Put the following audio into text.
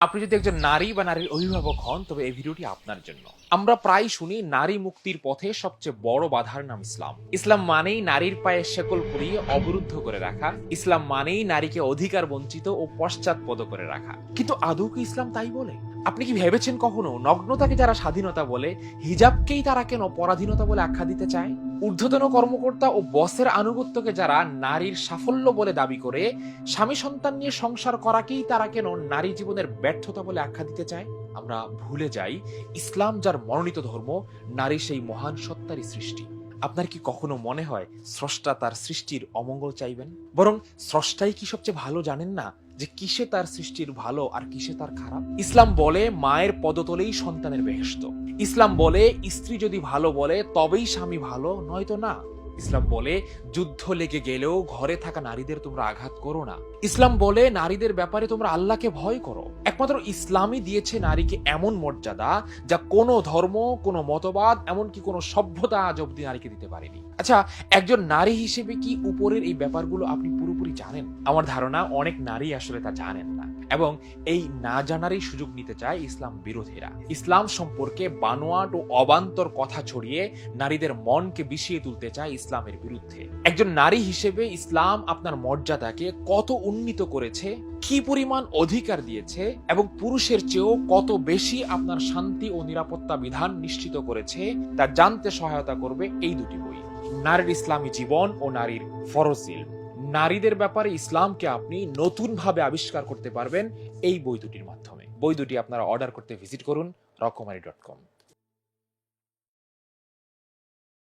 আপনি যদি একজন নারী বা নারীর অভিভাবক হন তবে এই ভিডিওটি আপনার জন্য। আমরা প্রায় শুনি নারী মুক্তির পথে সবচেয়ে বড় বাধার নাম ইসলাম। ইসলাম মানেই নারীর পায়ে শেকল পরিয়ে অবরুদ্ধ করে রাখা। ইসলাম মানেই নারীকে অধিকার বঞ্চিত ও পশ্চাৎপদ করে রাখা। কিন্তু আদৌ কি ইসলাম তাই বলে? আপনি কি ভেবেছেন কখনো নগ্নতাকে যারা স্বাধীনতা বলে, হিজাবকেই তারা কেন পরাধীনতা বলে আখ্যা দিতে চায়? ঊর্ধ্বতন কর্মকর্তা ও বসের আনুগত্যকে যারা নারীর সাফল্য বলে দাবি করে, স্বামী সন্তান নিয়ে সংসার করাকেই তারা কেন নারী জীবনের ব্যর্থতা বলে আখ্যা দিতে চায়? আমরা ভুলে যাই ইসলাম যার মনোনীত ধর্ম, নারী সেই মহান সত্তারই সৃষ্টি। আপনার কি কখনো মনে হয় স্রষ্টা তার সৃষ্টির অমঙ্গল চাইবেন? বরং স্রষ্টাই কি সবচেয়ে ভালো জানেন না যে কিসে তার সৃষ্টির ভালো আর কিসে তার খারাপ? ইসলাম বলে মায়ের পদতলেই সন্তানের বেহেশত। ইসলাম বলে স্ত্রী যদি ভালো বলে তবেই স্বামী ভালো, নয়তো না। ইসলাম বলে যুদ্ধ লেগে গেলেও ঘরে থাকা নারীদের তোমরা আঘাত করো না। ইসলাম বলে নারীদের ব্যাপারে তোমরা আল্লাহকে ভয় করো। একমাত্র ইসলামই দিয়েছে নারীকে এমন মর্যাদা যা কোনো ধর্ম, কোনো মতবাদ, এমনকি কোনো সভ্যতা আজ অব্দি নারীকে দিতে পারেনি। আচ্ছা, একজন নারী হিসেবে কি উপরের এই ব্যাপারগুলো আপনি পুরোপুরি জানেন? আমার ধারণা অনেক নারী আসলে তা জানেন না, এবং এই না জানারই সুযোগ নিতে চায় ইসলাম বিরোধীরা। ইসলাম সম্পর্কে বানোয়াট ও অবান্তর কথা ছড়িয়ে নারীদের মনকে বিষিয়ে তুলতে চায় ইসলামের বিরুদ্ধে। একজন নারী হিসেবে ইসলাম আপনার মর্যাদাকে কত উন্নীত করেছে, কি পরিমাণ অধিকার দিয়েছে, এবং পুরুষের চেয়েও কত বেশি আপনার শান্তি ও নিরাপত্তা বিধান নিশ্চিত করেছে তা জানতে সহায়তা করবে এই দুটি বই, নারীর ইসলামী জীবন ও নারীর ফরজ ইলম। নারীদের ব্যাপারে ইসলামকে আপনি নতুনভাবে আবিষ্কার করতে পারবেন এই বই দুটির মাধ্যমে। বই দুটি আপনারা অর্ডার করতে ভিজিট করুন রকমারি.com।